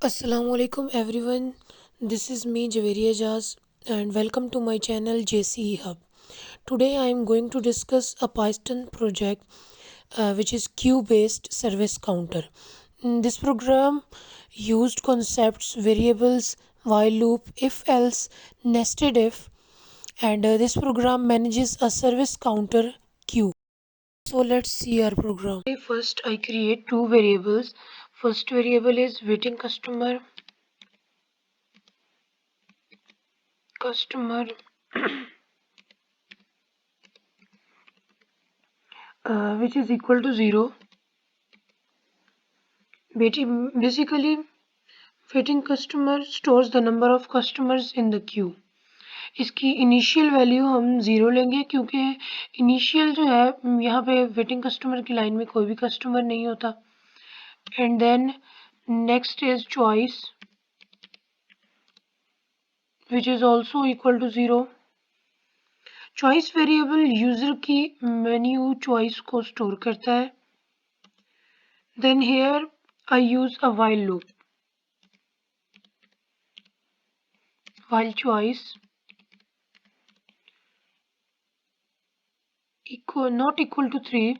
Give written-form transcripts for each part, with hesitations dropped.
Assalamualaikum everyone. This is me Javeria Jaz and welcome to my channel JCE Hub. Today I am going to discuss a Python project which is queue based service counter. This program used concepts variables, while loop, if else, nested if, and this program manages a service counter queue. So let's see our program. First I create two variables. First variable is waiting customer which is equal to 0. Basically, waiting customer stores the number of customers in the queue. इसकी initial value हम 0 लेंगे क्योंकि initial जो है यहाँ पे waiting customer की line में कोई भी कस्टमर नहीं होता. And then next is choice which is also equal to 0. Choice variable user की मेन्यू चॉइस को स्टोर करता है. Then here I use a while loop. while choice not equal to 3,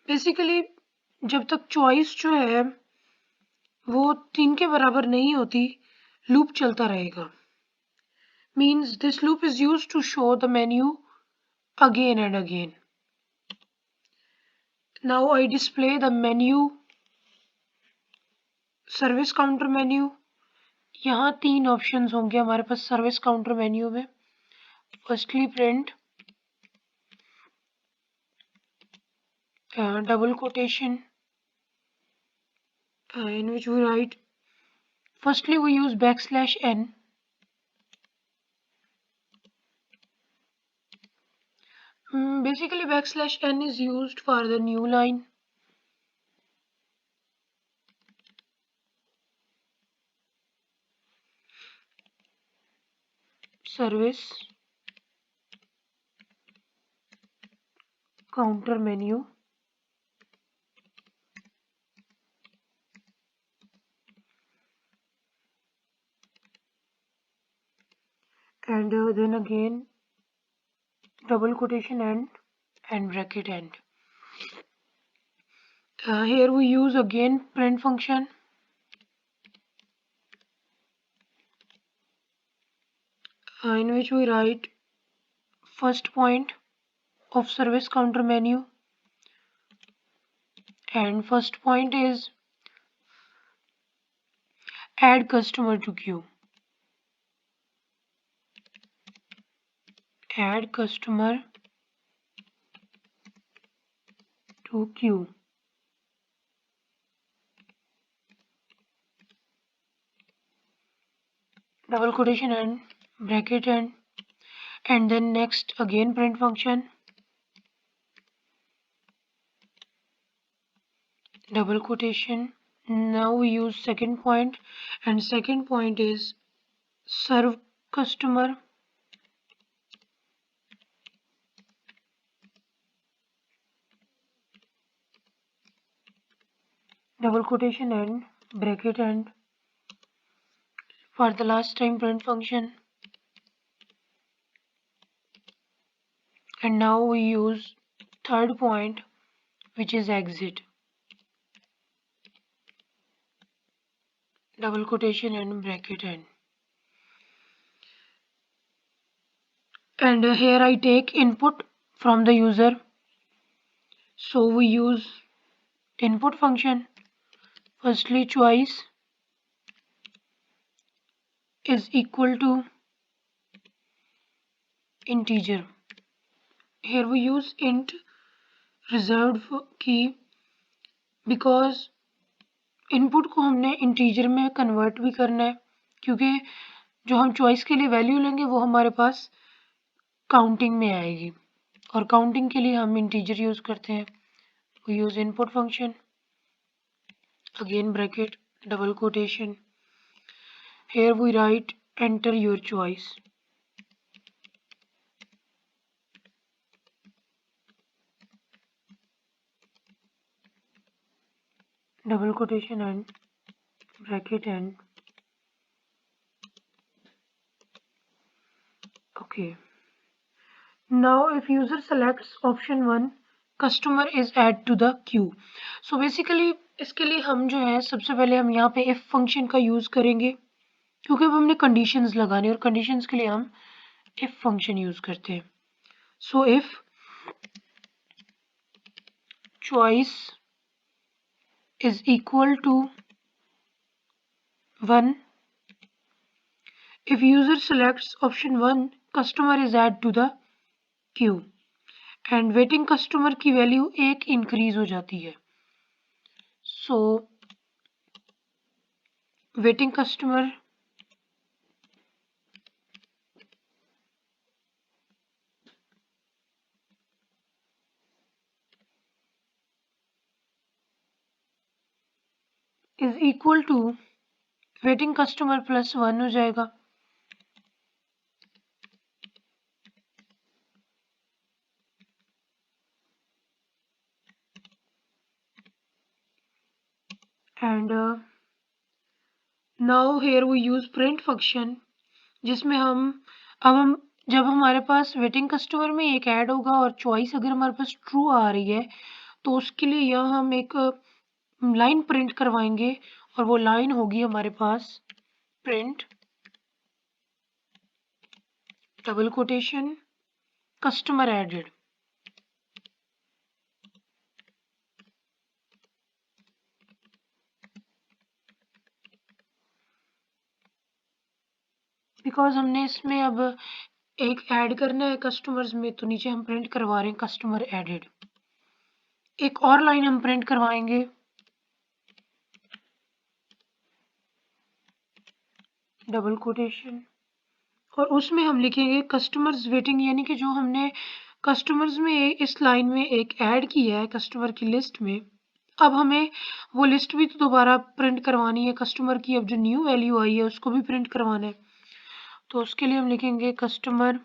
basically जब तक चॉइस जो है वो 3 के बराबर नहीं होती लूप चलता रहेगा. Means this loop is use to show the menu again and again. Now I display the menu service counter menu. यहाँ 3 ऑप्शंस होंगे हमारे पास सर्विस काउंटर मेन्यू में. Firstly print double quotation in which we write, firstly we use \n. Basically \n is used for the new line. Service counter menu. And then again double quotation end and bracket end. Here we use again print function. In which we write first point of service counter menu, and first point is add customer to queue. Add customer to queue. Double quotation end, bracket end, and then next again print function, double quotation. Now we use second point, and second point is serve customer. Double quotation end, bracket end. For the last time print function. And now we use third point, which is exit. Double quotation and bracket end. And here I take input from the user. So we use input function. Firstly choice is equal to integer. Here we use int reserved key because input को हमने integer में convert भी करना है, क्योंकि जो हम choice के लिए वैल्यू लेंगे वो हमारे पास काउंटिंग में आएगी, और काउंटिंग के लिए हम इंटीजर यूज करते हैं. We use input function, again bracket, double quotation. Here we write enter your choice. double quotation and bracket and okay. Now if user selects option 1, customer is add to the queue. So basically इसके लिए हम जो है सबसे पहले हम यहाँ पे if फंक्शन का यूज करेंगे, क्योंकि अब हमने कंडीशंस लगाने और कंडीशंस के लिए हम if फंक्शन यूज करते हैं. So if choice is equal to 1, if user selects option 1, customer is add to the queue and waiting customer की वैल्यू 1 इंक्रीज हो जाती है. So waiting customer is equal to waiting customer plus 1 हो जाएगा. And now here we use print function, जिसमें हम जब हमारे पास वेटिंग कस्टमर में एक ऐड होगा और चॉइस अगर हमारे पास ट्रू आ रही है तो उसके लिए यहाँ हम एक लाइन प्रिंट करवाएंगे और वो लाइन होगी हमारे पास print double quotation customer added. Because हमने इसमें अब एक ऐड करना है कस्टमर्स में तो नीचे हम प्रिंट करवा रहे हैं कस्टमर एडेड. एक और लाइन हम प्रिंट करवाएंगे डबल कोटेशन और उसमें हम लिखेंगे कस्टमर्स वेटिंग, यानी कि जो हमने कस्टमर्स में इस लाइन में एक ऐड किया है कस्टमर की लिस्ट में, अब हमें वो लिस्ट भी तो दोबारा प्रिंट करवानी है कस्टमर की. अब जो न्यू वैल्यू आई है उसको भी प्रिंट करवाना है, तो उसके लिए हम लिखेंगे customer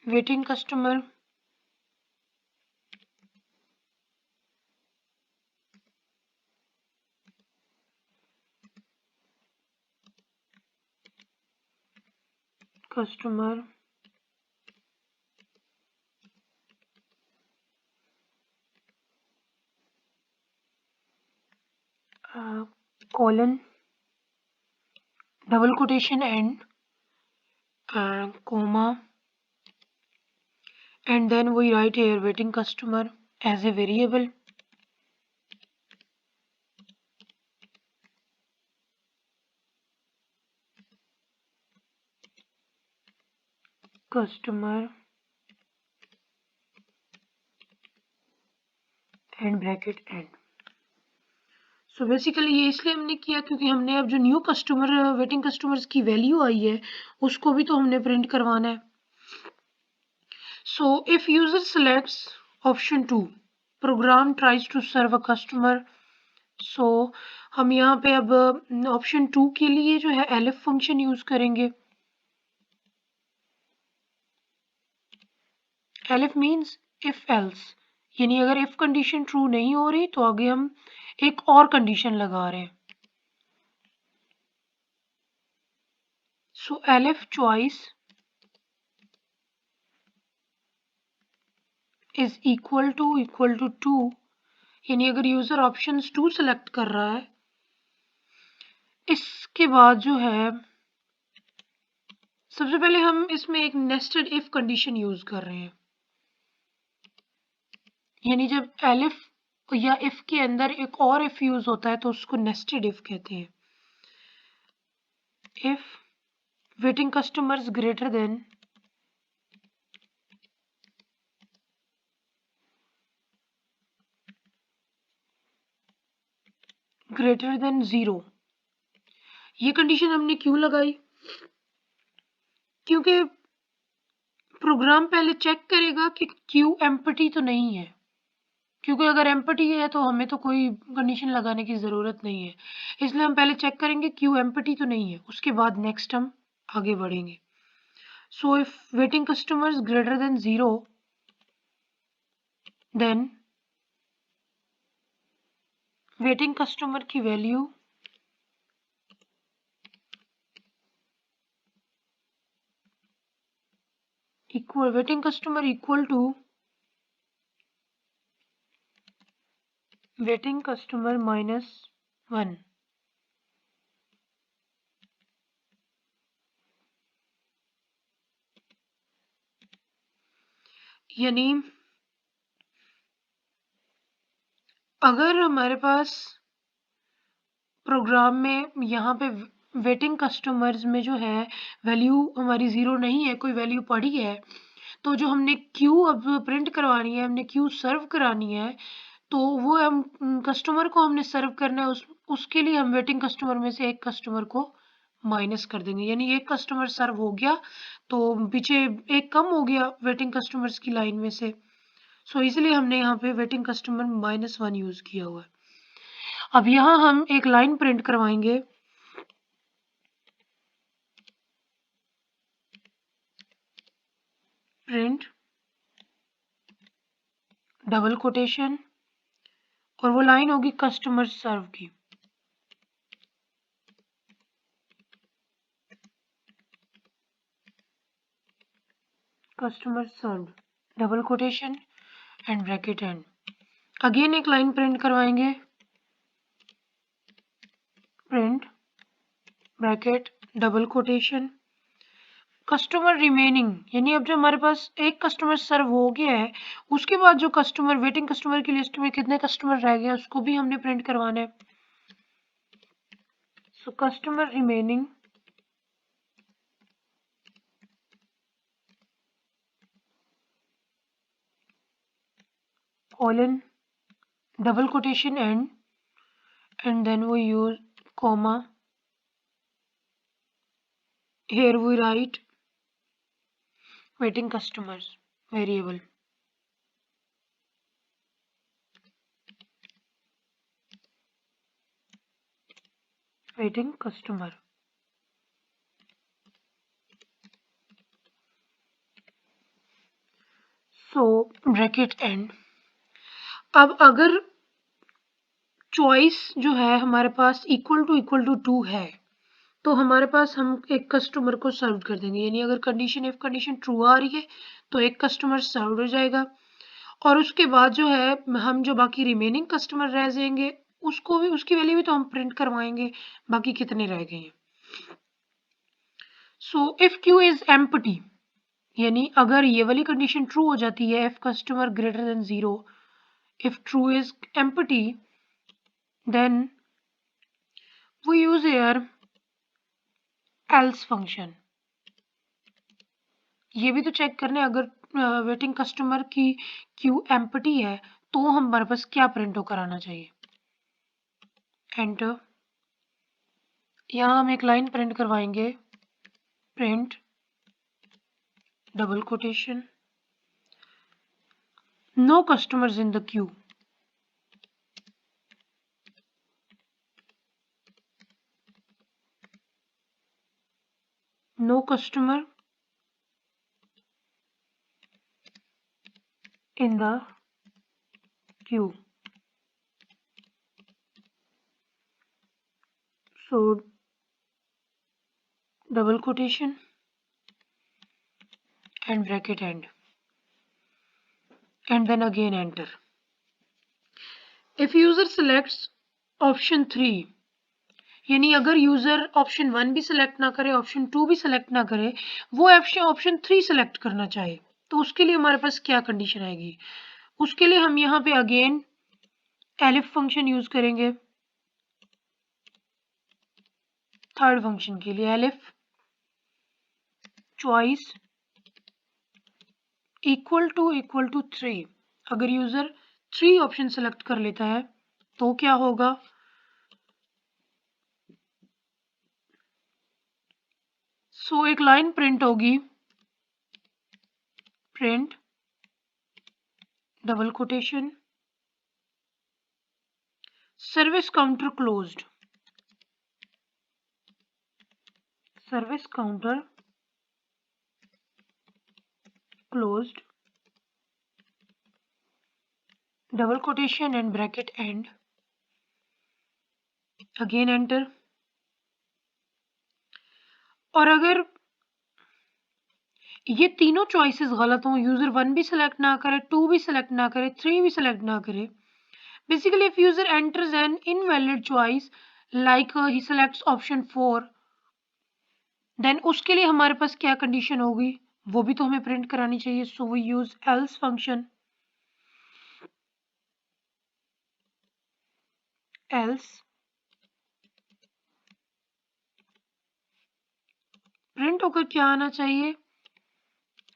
waiting customer customer colon double quotation and comma, and then we write here waiting customer as a variable. Customer and bracket end. So basically ये इसलिए हमने किया क्योंकि हमने अब जो न्यू कस्टमर वेटिंग कस्टमर्स की वैल्यू आई है उसको भी तो हमने प्रिंट करवाना है. So if user selects option 2, program tries to serve a customer. So हम यहाँ पे अब ऑप्शन 2 के लिए जो है एलिफ फंक्शन यूज करेंगे. एलिफ मीन्स इफ एल्स, यानी अगर इफ कंडीशन ट्रू नहीं हो रही तो आगे हम एक और कंडीशन लगा रहे हैं. So elif choice is equal to 2, यानी अगर यूजर ऑप्शन 2 सेलेक्ट कर रहा है, इसके बाद जो है सबसे पहले हम इसमें एक नेस्टेड इफ कंडीशन यूज कर रहे हैं, यानी जब एलिफ या इफ के अंदर एक और इफ यूज होता है तो उसको नेस्टेड इफ कहते हैं. If waiting customers greater than zero. ये कंडीशन हमने क्यों लगाई? क्योंकि प्रोग्राम पहले चेक करेगा कि क्यू एम्प्टी तो नहीं है, क्योंकि अगर एम्प्टी है तो हमें तो कोई कंडीशन लगाने की ज़रूरत नहीं है. इसलिए हम पहले चेक करेंगे क्यू एम्प्टी तो नहीं है, उसके बाद नेक्स्ट हम आगे बढ़ेंगे. So if waiting customers greater than 0, then waiting customer की value equal waiting customer equal to waiting customer -1। यानी अगर हमारे पास प्रोग्राम में यहाँ पे वेटिंग कस्टमर्स में जो है वैल्यू हमारी 0 नहीं है, कोई वैल्यू पड़ी है, तो जो हमने क्यू अब प्रिंट करवानी है, हमने क्यू सर्व करानी है, तो वो हम कस्टमर को हमने सर्व करना है, उसके लिए हम वेटिंग कस्टमर में से एक कस्टमर को माइनस कर देंगे। यानी एक कस्टमर सर्व हो गया तो पीछे एक कम हो गया वेटिंग कस्टमर्स की लाइन में से। सो इसलिए हमने यहाँ पे वेटिंग कस्टमर -1 यूज किया हुआ है। अब यहाँ हम एक लाइन प्रिंट करवाएंगे, प्रिंट डबल कोटेशन, और वो लाइन होगी कस्टमर सर्व की। Customer serve double quotation and bracket end. Again एक लाइन प्रिंट करवाएंगे, print bracket double quotation customer remaining. यानी अब जो हमारे पास एक कस्टमर सर्व हो गया है, उसके बाद जो कस्टमर वेटिंग कस्टमर की लिस्ट में कितने कस्टमर रह गए उसको भी हमने प्रिंट करवाना है। So customer remaining colon double quotation and then we use comma. Here we write waiting customers variable. Waiting customer. So bracket end. अब अगर चॉइस जो है हमारे पास इक्वल टू 2 है, तो हमारे पास हम एक कस्टमर को सर्व कर देंगे। यानी अगर कंडीशन इफ कंडीशन ट्रू आ रही है तो एक कस्टमर सर्व हो जाएगा, और उसके बाद जो है हम जो बाकी रिमेनिंग कस्टमर रह जाएंगे उसको भी, उसकी वैल्यू भी तो हम प्रिंट करवाएंगे, बाकी कितने रह गए हैं। So if queue is empty, यानी अगर ये वाली कंडीशन ट्रू हो जाती है, if customer greater than 0, if true is empty, then we use here else function. ये भी तो चेक करने, अगर वेटिंग कस्टमर की क्यू एम्प्टी है तो हमारे पास क्या प्रिंट होकर आना चाहिए। एंटर। यहाँ हम एक लाइन प्रिंट करवाएंगे, print double quotation no customers in the queue. No customer in the queue. So double quotation and bracket end, and then again enter. If user selects option 3, यानी अगर user option 1 भी select ना करे, option 2 भी select ना करे, वो option 3 select करना चाहे, तो उसके लिए हमारे पास क्या कंडीशन आएगी। उसके लिए हम यहाँ पे अगेन एलिफ फंक्शन यूज करेंगे। थर्ड फंक्शन के लिए एलिफ चॉइस इक्वल टू 3। अगर यूजर 3 ऑप्शन सेलेक्ट कर लेता है तो क्या होगा। सो एक लाइन प्रिंट होगी, print double quotation service counter closed, service counter closed double quotation and bracket end, again enter. और अगर ये तीनों चॉइसेस गलत हों, यूजर 1 भी सिलेक्ट ना करे, 2 भी सिलेक्ट ना करे, 3 भी सिलेक्ट ना करे, basically if user enters an invalid choice like he selects option 4, then उसके लिए हमारे पास क्या कंडीशन होगी वो भी तो हमें प्रिंट करानी चाहिए। So we use else function. Else print होकर क्या आना चाहिए,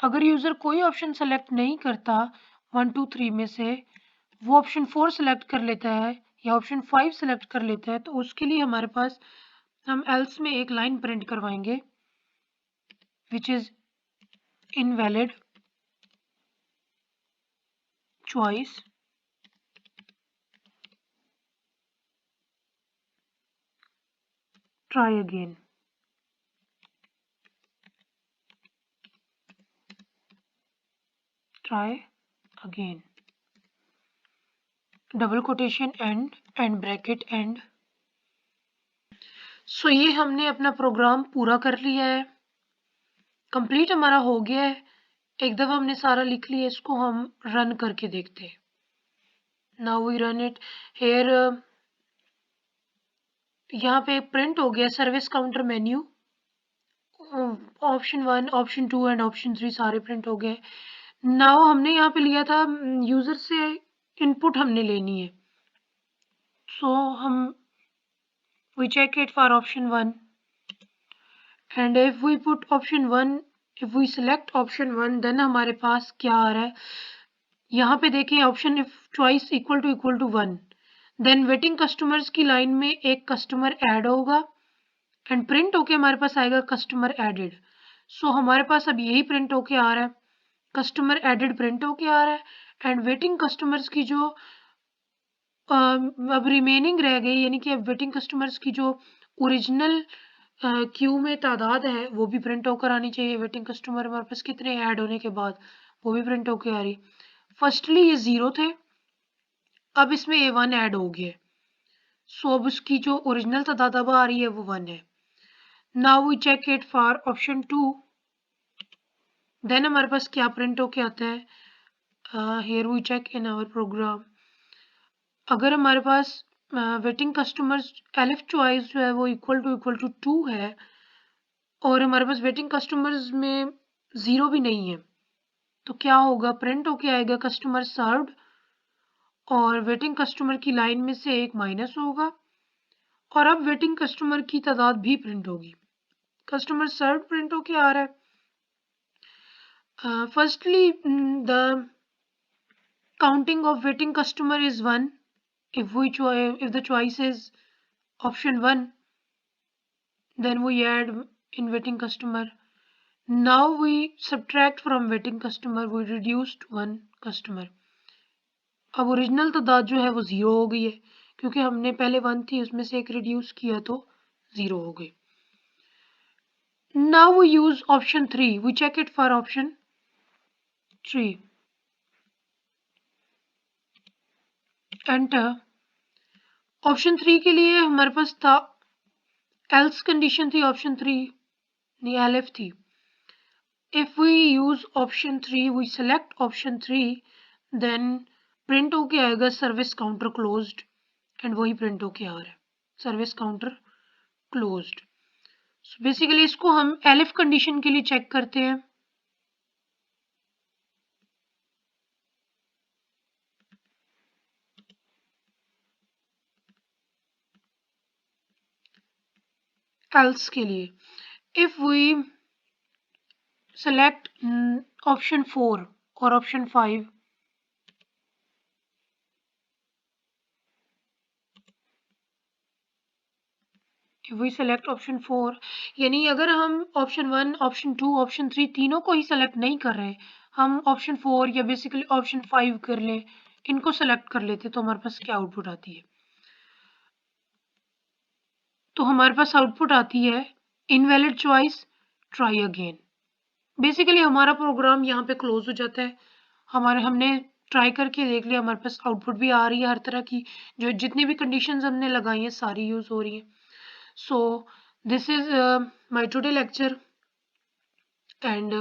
अगर यूजर कोई ऑप्शन सेलेक्ट नहीं करता 1 2 3 में से, वो ऑप्शन 4 सेलेक्ट कर लेता है या ऑप्शन 5 सेलेक्ट कर लेता है, तो उसके लिए हमारे पास हम एल्स में एक लाइन प्रिंट करवाएंगे which is invalid choice try again. Try again, double quotation and bracket end. So ये हमने अपना प्रोग्राम पूरा कर लिया है, कंप्लीट हमारा हो गया है। एक दफ़ा हमने सारा लिख लिया, इसको हम रन करके देखते हैं। Now we run it here. यहाँ पे प्रिंट हो गया service counter menu, option 1 option 2 and option 3 सारे प्रिंट हो गए। नाउ हमने यहाँ पे लिया था यूजर से इनपुट हमने लेनी है, सो हम we check it for option 1 and if we put option 1, if we select option 1, then हमारे पास क्या आ रहा है, यहाँ पे देखें option if choice equal to 1, then waiting customers की लाइन में एक कस्टमर ऐड होगा एंड प्रिंट होके हमारे पास आएगा कस्टमर एडेड। सो हमारे पास अब यही प्रिंट होके आ रहा है, कस्टमर एडेड प्रिंट होके आ रहा है एंड वेटिंग कस्टमर्स की जो अब रिमेनिंग रह गई, यानी कि अब वेटिंग कस्टमर्स की जो ओरिजिनल क्यू में तादाद है वो भी प्रिंट होकर आनी चाहिए। वेटिंग कस्टमर हमारे पास कितने ऐड होने के बाद वो भी प्रिंट होकर आ रही। फर्स्टली ये 0 थे, अब इसमें A1 ऐड हो गया, सो अब उसकी जो ओरिजिनल तादाद अब आ रही है वो 1 है। Now we check it for option 2, then हमारे पास क्या प्रिंट होके आता है, here we check in our program. अगर हमारे पास वेटिंग कस्टमर्स एलिफ चॉइस जो है वो इक्वल टू 2 है और हमारे पास वेटिंग कस्टमर्स में 0 भी नहीं है, तो क्या होगा, प्रिंट होके आएगा कस्टमर सर्व्ड और वेटिंग कस्टमर की लाइन में से एक माइनस होगा और अब वेटिंग कस्टमर की तादाद भी प्रिंट होगी। कस्टमर सर्व प्रिंट होके आ रहा है। Firstly the counting of waiting customer is 1 if the choice is option 1, then we add in waiting customer. Now we subtract from waiting customer, we reduced 1 customer. अब original तादाद जो है वो 0 हो गई है क्योंकि हमने पहले 1 थी उसमें से एक रिड्यूस किया तो 0 हो गई। Now we use option 3, we check it for option 3, enter। Option 3 के लिए हमारे पास था एल्स कंडीशन थी, ऑप्शन 3 नहीं एलएफ थी। If we use option 3, we select option 3, then print होके आएगा सर्विस काउंटर क्लोज्ड एंड वही प्रिंट होके आ रहा है service counter closed. So basically इसको हम एलिफ कंडीशन के लिए चेक करते हैं। एल्स के लिए इफ वी सेलेक्ट ऑप्शन 4 और option 5, if we select option 4, यानी अगर हम ऑप्शन 1 ऑप्शन 2 ऑप्शन 3 तीनों को ही सेलेक्ट नहीं कर रहे, हम ऑप्शन 4 या बेसिकली ऑप्शन 5 कर ले, इनको सेलेक्ट कर लेते तो हमारे पास क्या आउटपुट आती है, तो हमारे पास आउटपुट आती है invalid choice try again. Basically हमारा प्रोग्राम यहाँ पे क्लोज हो जाता है। हमने ट्राई करके देख लिया, हमारे पास आउटपुट भी आ रही है हर तरह की, जो जितनी भी कंडीशंस हमने लगाई हैं सारी यूज़ हो रही हैं. So this is my today lecture, and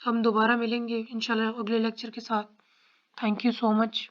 हम दोबारा मिलेंगे इंशाल्लाह अगले लेक्चर के साथ. Thank you so much.